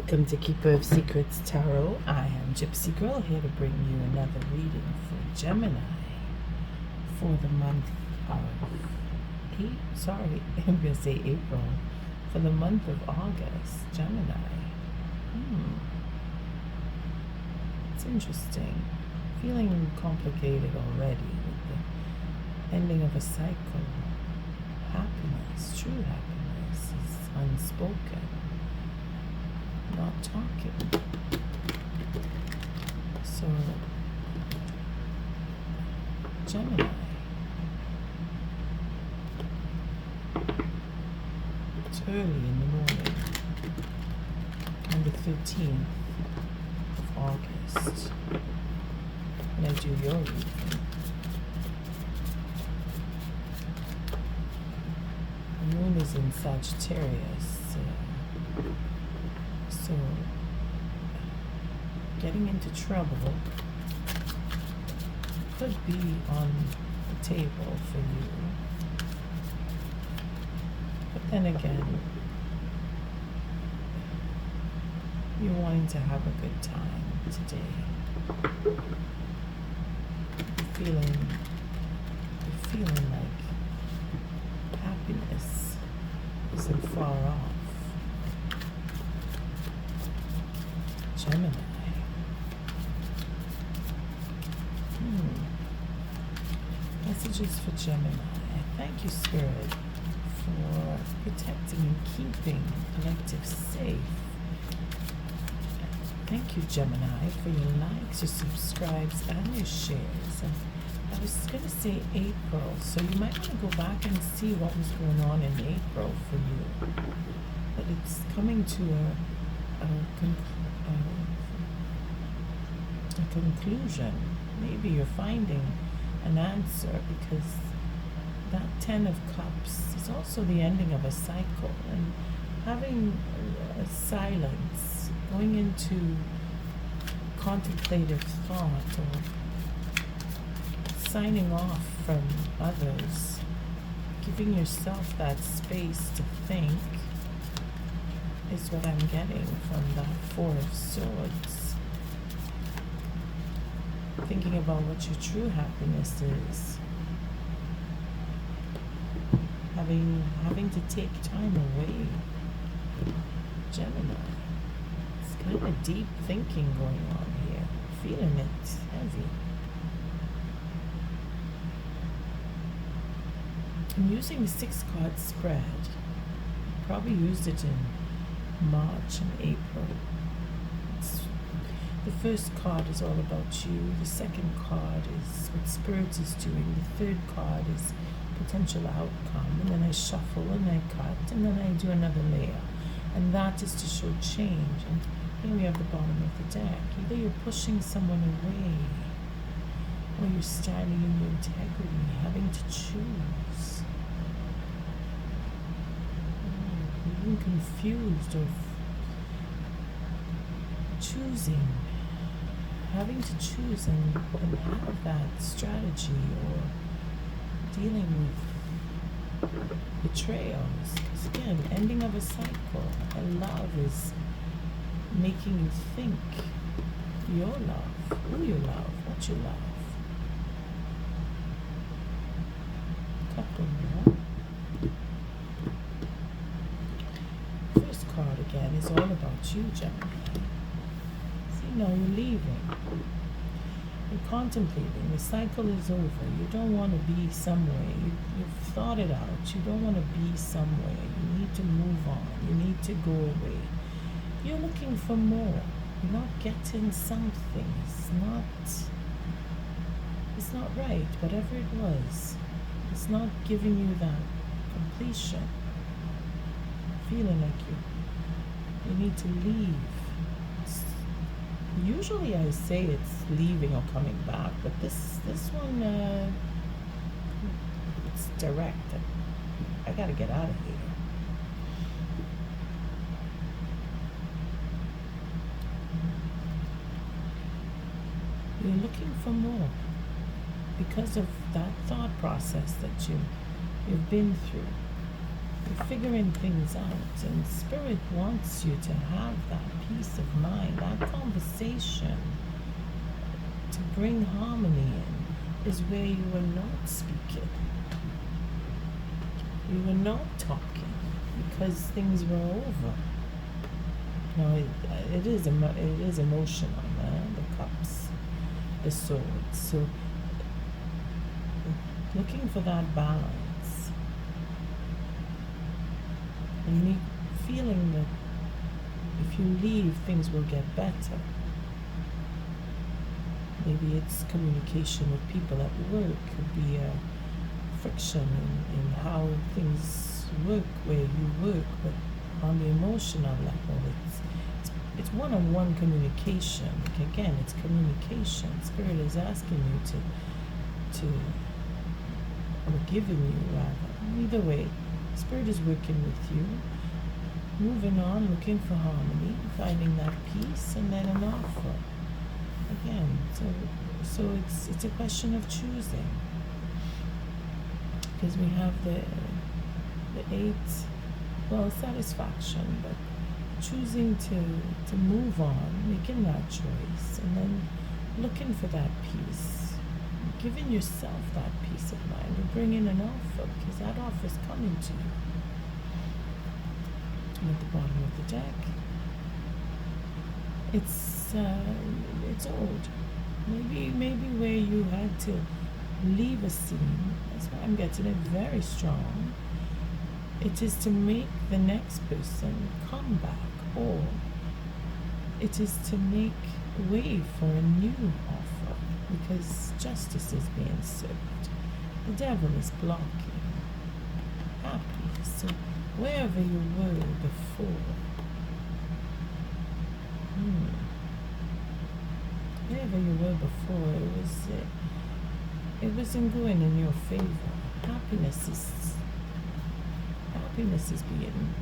Welcome to Keeper of Secrets Tarot. I am Gypsy Girl, here to bring you another reading for Gemini for the month of I'm going to say April. For the month of August, Gemini. It's interesting. Feeling complicated already with the ending of a cycle. Happiness, true happiness, is unspoken. Not talking. So, Gemini. It's early in the morning on the 13th of August when I do your reading. The moon is in Sagittarius. So, getting into trouble could be on the table for you. But then again, you're wanting to have a good time today. You're feeling like happiness isn't far off. Gemini. Messages for Gemini. Thank you, Spirit, for protecting and keeping the collective safe. Thank you, Gemini, for your likes, your subscribes, and your shares. And I was going to say April, so you might want to go back and see what was going on in April for you. But it's coming to a conclusion. Maybe you're finding an answer, because that 10 of Cups is also the ending of a cycle, and having a silence, going into contemplative thought, or signing off from others, giving yourself that space to think, is what I'm getting from that 4 of Swords. Thinking about what your true happiness is. Having to take time away. Gemini. It's kind of deep thinking going on here. Feeling it heavy. I'm using the 6-card spread. Probably used it in March and April. The first card is all about you. The second card is what Spirit is doing. The third card is potential outcome. And then I shuffle and I cut and then I do another layer. And that is to show change. And here we have the bottom of the deck. Either you're pushing someone away, or you're standing in your integrity, having to choose. Being confused or choosing, having to choose and have that strategy, or dealing with betrayals. Because again, ending of a cycle, and love is making you think your love, who you love, what you love. Couple more. First card again is all about you, Gemini. No, you're leaving. You're contemplating. The cycle is over. You don't want to be somewhere. You've thought it out. You don't want to be somewhere. You need to move on. You need to go away. You're looking for more. You're not getting something. It's not right. Whatever it was, it's not giving you that completion. Feeling like you need to leave. Usually I say it's leaving or coming back, but this one, it's direct. I gotta get out of here. You're looking for more because of that thought process that you've been through. You're figuring things out, and Spirit wants you to have that conversation to bring harmony in is where you were not speaking. You were not talking because things were over. Now it is emotional, the cups, the swords. So looking for that balance and me feeling that if you leave, things will get better. Maybe it's communication with people at work. Could be a friction in how things work where you work, but on the emotional level, it's one-on-one communication. Like again, it's communication. Spirit is asking you or giving you rather. Either way, Spirit is working with you, moving on, looking for harmony, finding that peace, and then an offer. Again, so it's a question of choosing. Because we have the 8, satisfaction, but choosing to move on, making that choice, and then looking for that peace, giving yourself that peace of mind, or bringing an offer, because that offer is coming to you. And at the bottom of the deck, it's old. Maybe where you had to leave a scene. That's why I'm getting it very strong. It is to make the next person come back, or it is to make way for a new offer, because justice is being served. The devil is blocking. Happy. So wherever you were before, wherever you were before, it wasn't going in your favor. Happiness is being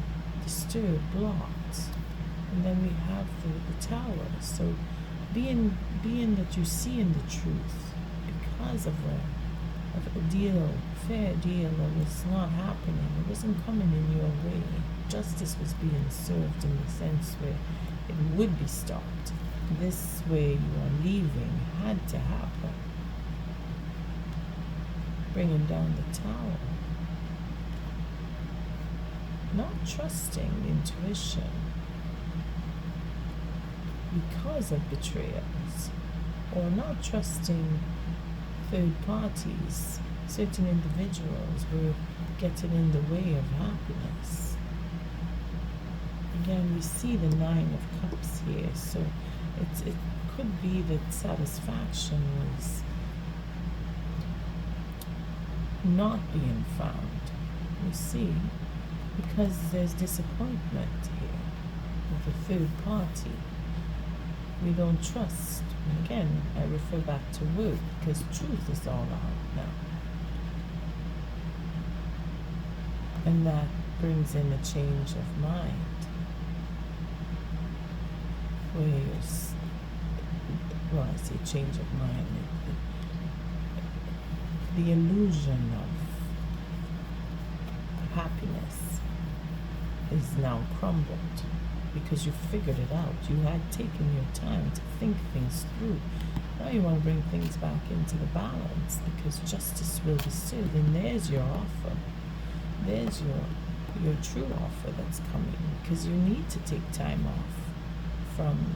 disturbed, blocked. And then we have the tower. So being that you see in the truth, because of a deal, fair deal that was not happening, it wasn't coming in your way. Justice was being served in the sense where it would be stopped. This way you are leaving had to happen. Bringing down the tower. Not trusting intuition because of betrayals, or not trusting third parties. Certain individuals were getting in the way of happiness. Again, we see the 9 of Cups here, so it could be that satisfaction was not being found. You see, because there's disappointment here with a third party. We don't trust. Again, I refer back to work, because truth is all out now. And that brings in a change of mind. Where I say change of mind, the illusion of happiness is now crumbled, because you figured it out. You had taken your time to think things through. Now you want to bring things back into the balance, because justice will be served. And there's your offer. There's your true offer that's coming, because you need to take time off from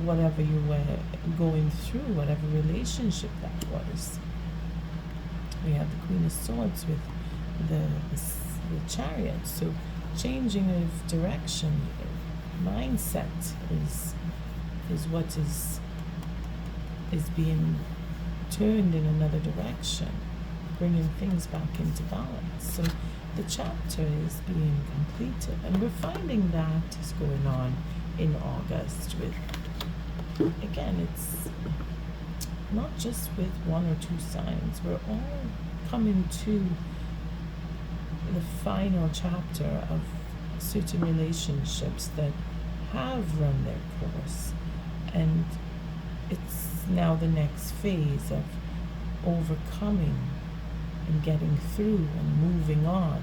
whatever you were going through, whatever relationship that was. We have the Queen of Swords with the Chariot. So changing of direction, mindset is what is being turned in another direction, bringing things back into balance. So the chapter is being completed, and we're finding that is going on in August with, again, it's not just with 1 or 2 signs. We're all coming to the final chapter of certain relationships that have run their course, and it's now the next phase of overcoming and getting through and moving on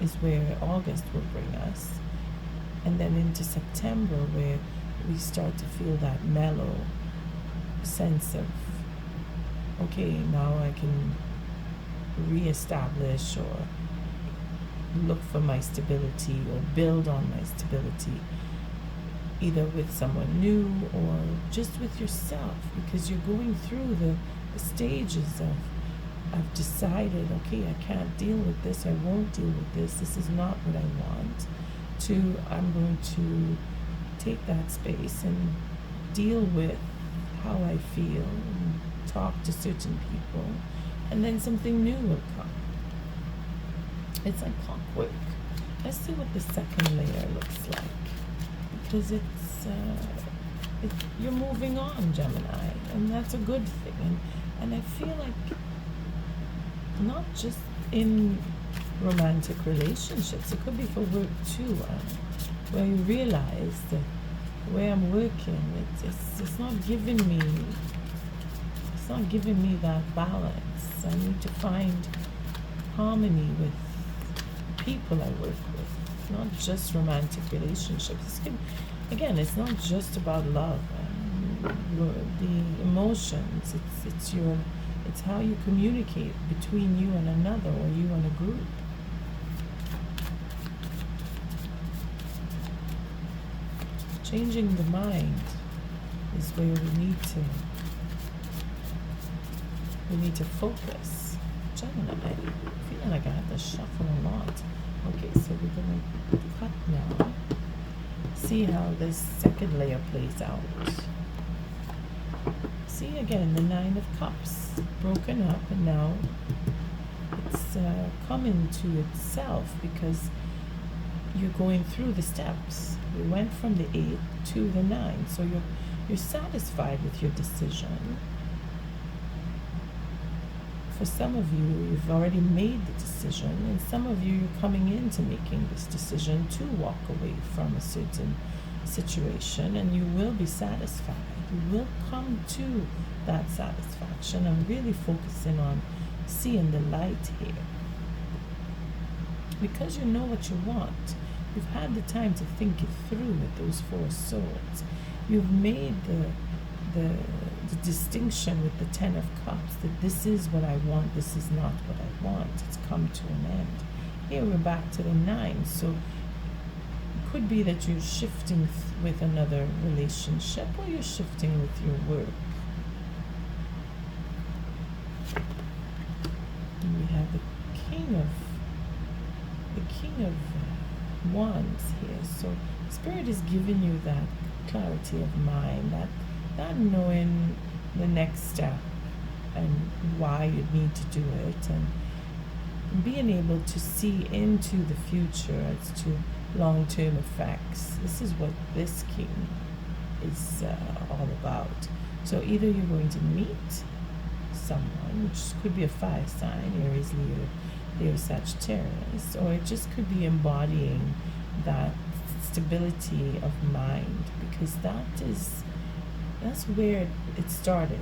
is where August will bring us. And then into September, where we start to feel that mellow sense of, okay, now I can reestablish or look for my stability or build on my stability, either with someone new or just with yourself, because you're going through the stages of, I've decided, okay, I can't deal with this, I won't deal with this is not what I want, to I'm going to take that space and deal with how I feel and talk to certain people, and then something new will come. It's like clockwork. Let's see what the second layer looks like, because you're moving on, Gemini, and that's a good thing. And I feel like not just in romantic relationships, it could be for work too, where you realize that where I'm working, it's not giving me that balance. I need to find harmony with people I work with, not just romantic relationships. Again, it's not just about love and the emotions. It's how you communicate between you and another, or you and a group. Changing the mind is where we need to focus. Gemini, I feel like I have to shuffle a lot. Okay, so we're gonna cut now. See how this second layer plays out. See again the Nine of Cups broken up, and now it's coming to itself because you're going through the steps. We went from the 8 to the 9, so you're satisfied with your decision. For some of you, you've already made the decision, and some of you, you're coming into making this decision to walk away from a certain situation, and you will be satisfied. You will come to that satisfaction. I'm really focusing on seeing the light here. Because you know what you want, you've had the time to think it through with those 4 swords. You've made the distinction with the 10 of Cups, that this is what I want, this is not what I want. It's come to an end. Here we're back to the 9. So it could be that you're shifting with another relationship, or you're shifting with your work. And we have the King of Wands here. So Spirit is giving you that clarity of mind, that knowing the next step and why you need to do it, and being able to see into the future as to long-term effects. This is what this King is all about. So either you're going to meet someone, which could be a fire sign, Aries, Leo, Sagittarius, or it just could be embodying that stability of mind, because that's where it started,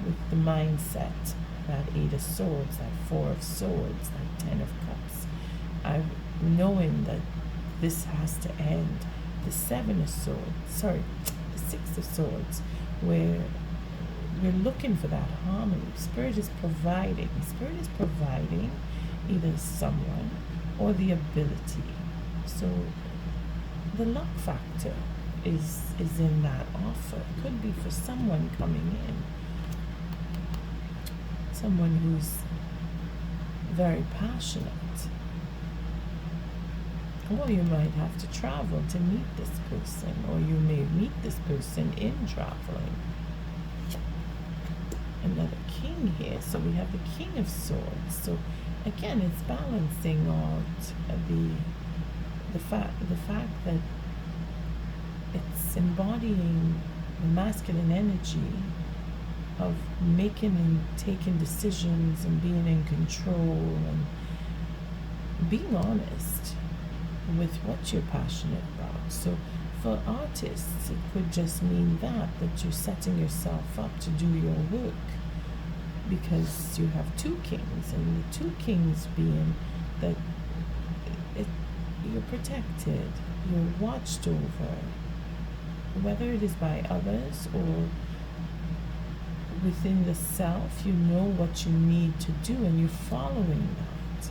with the mindset, that 8 of Swords, that 4 of Swords, that 10 of Cups. Knowing that this has to end. The 7 of Swords, the 6 of Swords, where we're looking for that harmony. Spirit is providing either someone or the ability. So the luck factor is in that offer. It could be for someone coming in, someone who's very passionate, or you might have to travel to meet this person, or you may meet this person in traveling. Another King here, so we have the King of Swords. So again, it's balancing out the fact that it's embodying the masculine energy of making and taking decisions and being in control and being honest with what you're passionate about. So for artists, it could just mean that you're setting yourself up to do your work, because you have 2 kings, and the 2 kings being that you're protected, you're watched over, whether it is by others or within the self. You know what you need to do and you're following that.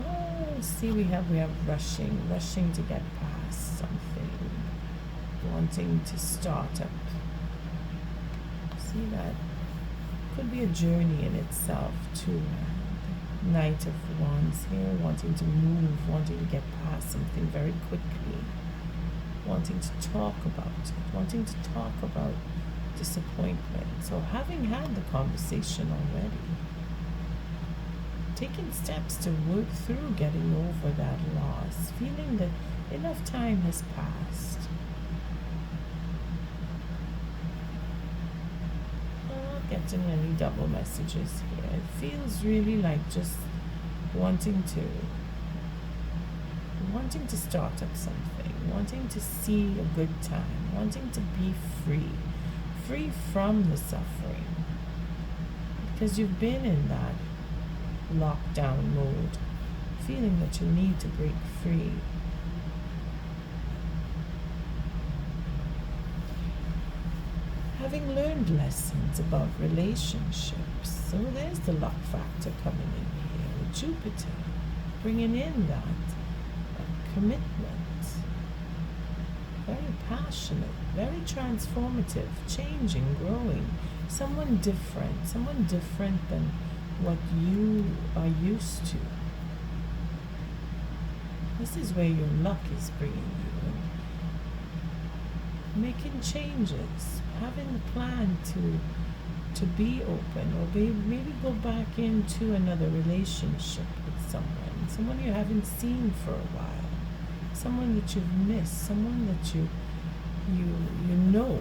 Oh, see, we have rushing to get past something, wanting to start up. See, that could be a journey in itself too. Knight of Wands here, wanting to move, wanting to get past something very quickly, wanting to talk about it, wanting to talk about disappointment. So having had the conversation already, taking steps to work through getting over that loss, feeling that enough time has passed. Getting any double messages here. It feels really like just wanting to start up something, wanting to see a good time, wanting to be free from the suffering, because you've been in that lockdown mode, feeling that you need to break free. Having learned lessons about relationships. So there's the luck factor coming in here with Jupiter, bringing in that commitment. Very passionate, very transformative, changing, growing. Someone different than what you are used to. This is where your luck is bringing you in. Making changes, having the plan to be open, or maybe go back into another relationship with someone you haven't seen for a while, someone that you've missed, someone that you know,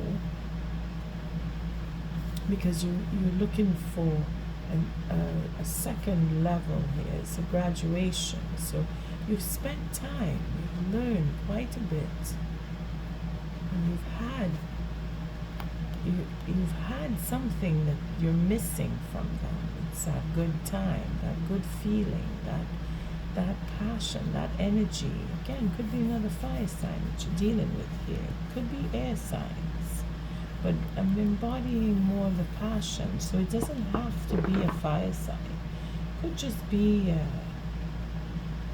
because you're looking for a second level here. It's a graduation, so you've spent time, you've learned quite a bit, and you've had something that you're missing from them. It's that good time, that good feeling, that passion, that energy. Again, could be another fire sign that you're dealing with here. Could be air signs. But I'm embodying more of the passion, so it doesn't have to be a fire sign. Could just be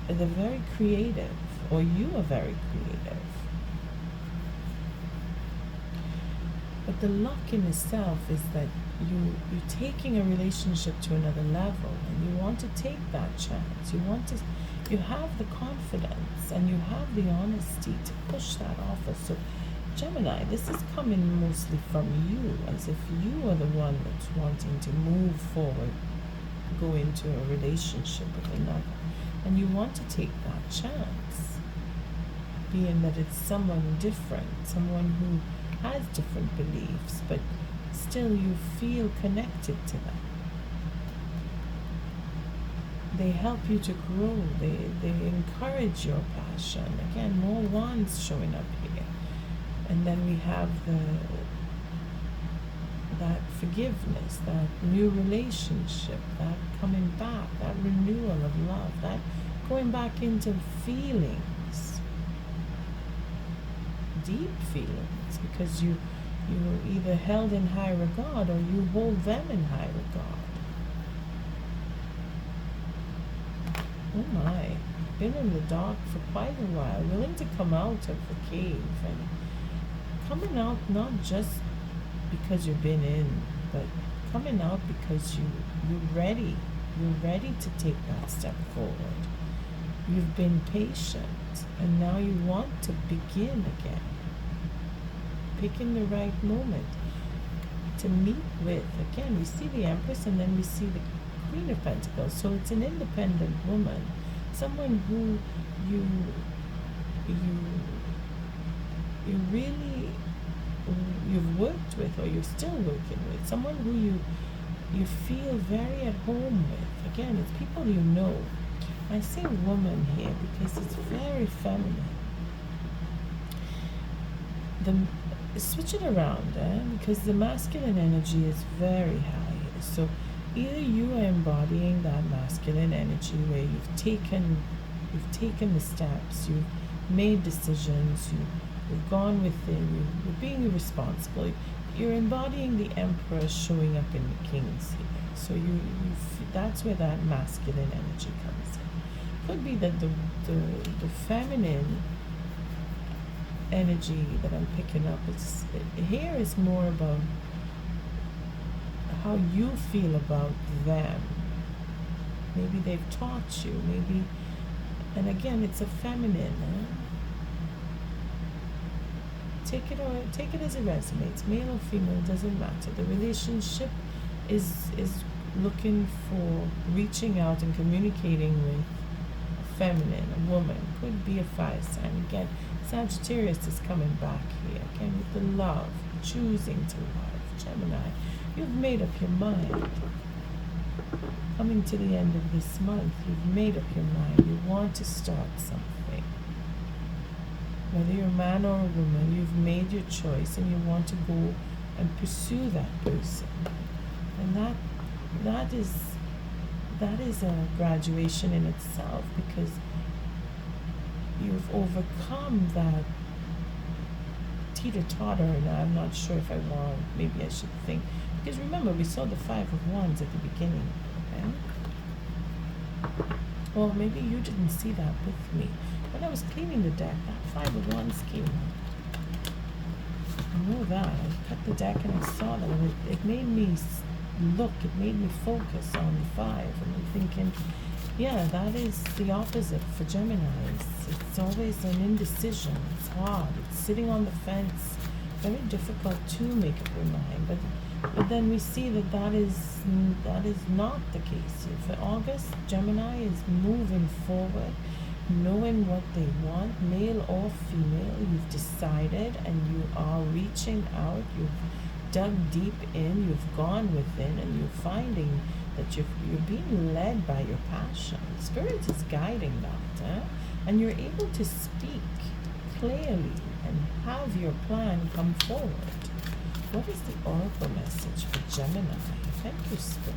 they're very creative, or you are very creative. But the luck in itself is that you're taking a relationship to another level, and you want to take that chance. You have the confidence and you have the honesty to push that offer. So Gemini, this is coming mostly from you, as if you are the one that's wanting to move forward, go into a relationship with another, and you want to take that chance, being that it's someone different, someone who has different beliefs, but still you feel connected to them. They help you to grow. They encourage your passion. Again, more wands showing up here. And then we have that forgiveness, that new relationship, that coming back, that renewal of love, that going back into feelings, deep feelings, because you were either held in high regard or you hold them in high regard. Oh my, been in the dark for quite a while, willing to come out of the cave, and coming out not just because you've been in, but coming out because you're ready to take that step forward. You've been patient, and now you want to begin again, picking the right moment to meet with. Again, we see the Empress, and then we see the Queen of Pentacles. So it's an independent woman, someone who you really, you've worked with, or you're still working with, someone who you feel very at home with. Again, it's people you know. I say woman here because it's very feminine. switch it around, because the masculine energy is very high. So either you are embodying that masculine energy where you've taken the steps, you've made decisions, you've gone within, you're being responsible. You're embodying the emperor showing up in the king's here. So that's where that masculine energy comes in. Could be that the feminine energy that I'm picking up here is more about how you feel about them. Maybe they've taught you, maybe, and again, it's a feminine. Take it as it resonates. Male or female, doesn't matter. The relationship is looking for reaching out and communicating with a feminine, a woman. Could be a fire sign. Again, Sagittarius is coming back here. Again, with the love, choosing to love. Gemini, you've made up your mind. Coming to the end of this month, you've made up your mind. You want to start something. Whether you're a man or a woman, you've made your choice and you want to go and pursue that person. And that is a graduation in itself, because you've overcome that teeter-totter, and I'm not sure if I want, maybe I should think, because remember, we saw the 5 of Wands at the beginning, okay? Well, maybe you didn't see that with me. When I was cleaning the deck, that 5 of Wands came up. I know that. I cut the deck and I saw that, and it made me look, it made me focus on the 5, and I'm thinking, yeah, that is the opposite for Geminis. It's always an indecision. It's hard. It's sitting on the fence. Very difficult to make up your mind. But then we see that is not the case. For August, Gemini is moving forward, knowing what they want, male or female. You've decided, and you are reaching out. You've dug deep in. You've gone within, and you're finding that you're being led by your passion. Spirit is guiding that, and you're able to speak clearly and have your plan come forward. What is the oracle message for Gemini? Thank you, Spirit.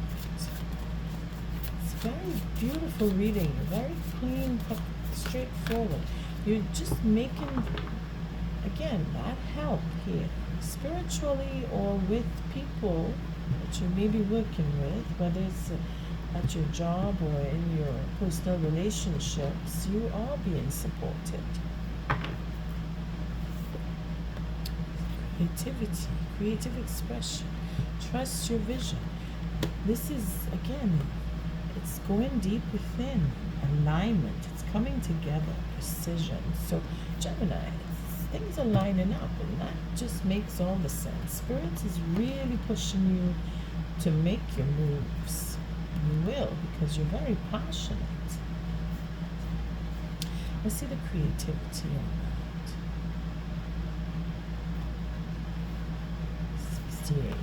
It's very beautiful reading, very clean, straightforward. You're just making, again, that help here, spiritually or with people that you may be working with, whether it's at your job or in your personal relationships. You are being supported. Creativity, creative expression, trust your vision. This is, again, it's going deep within, alignment, it's coming together, precision. So Gemini, things are lining up, and that just makes all the sense. Spirit is really pushing you to make your moves. You will, because you're very passionate. Let's see the creativity on that. 68.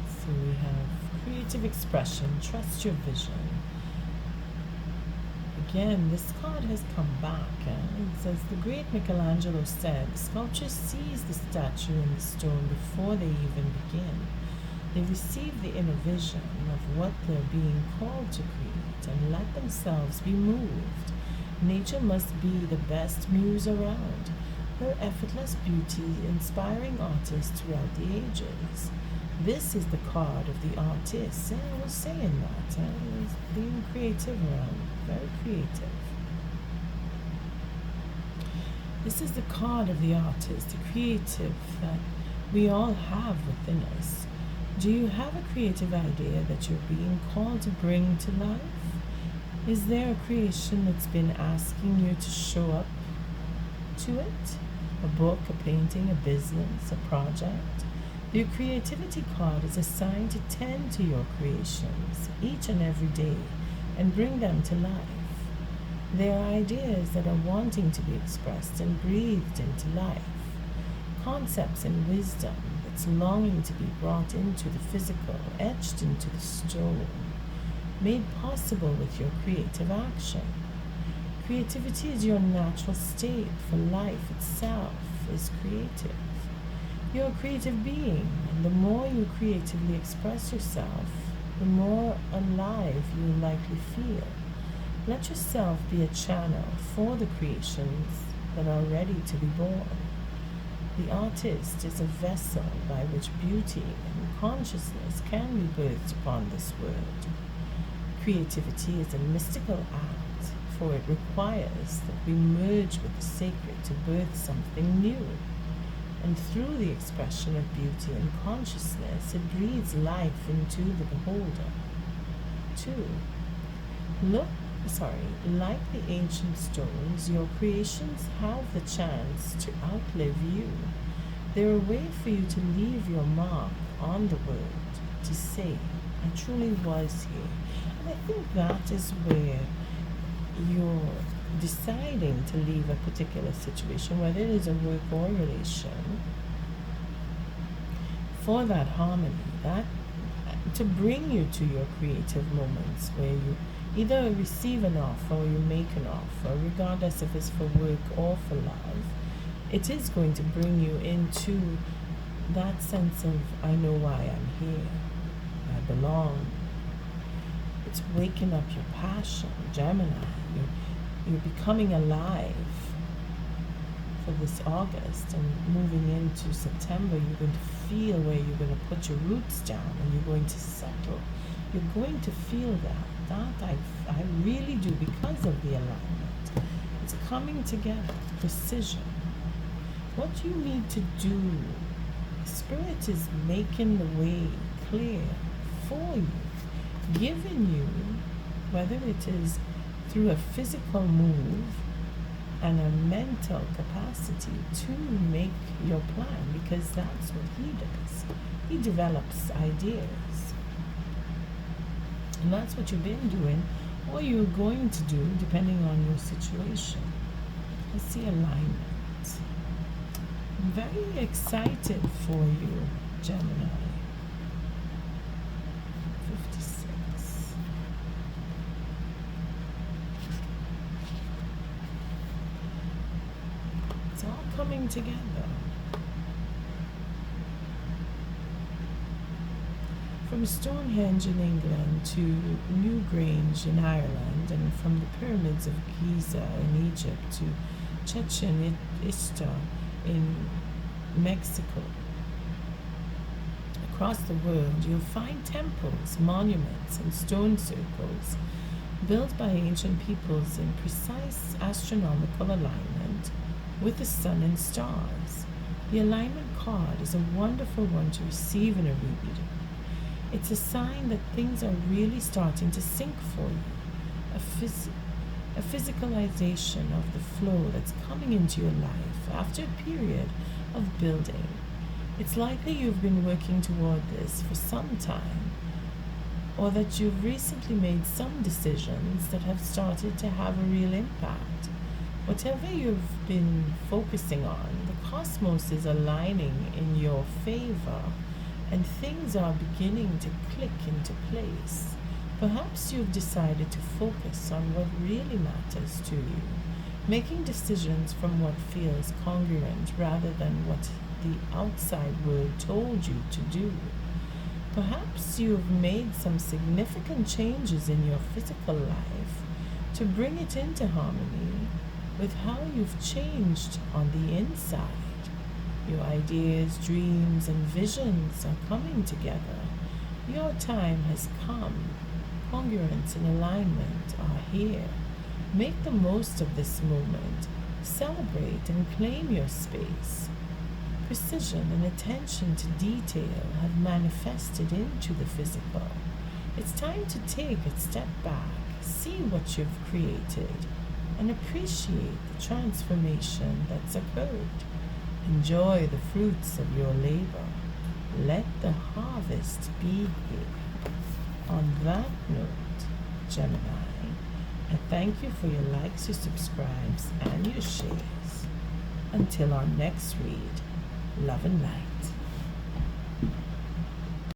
So we have creative expression, trust your vision. Again, this card has come back. It says, the great Michelangelo said, sculpture sees the statue in the stone before they even begin. They receive the inner vision of what they're being called to create and let themselves be moved. Nature must be the best muse around, her effortless beauty inspiring artists throughout the ages. This is the card of the artist. I was saying that. I was being creative around. Very creative. This is the card of the artist, the creative that we all have within us. Do you have a creative idea that you're being called to bring to life? Is there a creation that's been asking you to show up to it? A book, a painting, a business, a project? Your creativity card is assigned to tend to your creations each and every day and bring them to life. They are ideas that are wanting to be expressed and breathed into life. Concepts and wisdom that's longing to be brought into the physical, etched into the stone, made possible with your creative action. Creativity is your natural state, for life itself is creative. You're a creative being, and the more you creatively express yourself, the more alive you likely feel. Let yourself be a channel for the creations that are ready to be born. The artist is a vessel by which beauty and consciousness can be birthed upon this world. Creativity is a mystical act, for it requires that we merge with the sacred to birth something new. And through the expression of beauty and consciousness, it breathes life into the beholder. 2. Like the ancient stones, your creations have the chance to outlive you. They're a way for you to leave your mark on the world, to say, I truly was here. And I think that is where you're deciding to leave a particular situation, whether it is a work or a relation, for that harmony, that to bring you to your creative moments where you either receive an offer or you make an offer, regardless if it's for work or for love. It is going to bring you into that sense of, I know why I'm here, I belong. It's waking up your passion, Gemini. You're becoming alive for this August, and moving into September, you're going to feel where you're going to put your roots down and you're going to settle. You're going to feel that I really do, because of the alignment. It's coming together, precision. What you need to do, Spirit is making the way clear for you, giving you, whether it is through a physical move and a mental capacity to make your plan, because that's what he does. He develops ideas. And that's what you've been doing, or you're going to do, depending on your situation. I see alignment. I'm very excited for you, Gemini. 56. It's all coming together. From Stonehenge in England to Newgrange in Ireland, and from the pyramids of Giza in Egypt to Chichen Itza in Mexico. Across the world, you'll find temples, monuments, and stone circles built by ancient peoples in precise astronomical alignment with the sun and stars. The alignment card is a wonderful one to receive in a reading. It's a sign that things are really starting to sync for you, a physicalization of the flow that's coming into your life after a period of building. It's likely you've been working toward this for some time, or that you've recently made some decisions that have started to have a real impact. Whatever you've been focusing on, the cosmos is aligning in your favor, and things are beginning to click into place. Perhaps you've decided to focus on what really matters to you, making decisions from what feels congruent rather than what the outside world told you to do. Perhaps you've made some significant changes in your physical life to bring it into harmony with how you've changed on the inside. Your ideas, dreams, and visions are coming together. Your time has come. Congruence and alignment are here. Make the most of this moment. Celebrate and claim your space. Precision and attention to detail have manifested into the physical. It's time to take a step back, see what you've created, and appreciate the transformation that's occurred. Enjoy the fruits of your labor. Let the harvest be here. On that note, Gemini, I thank you for your likes, your subscribes, and your shares. Until our next read, love and light.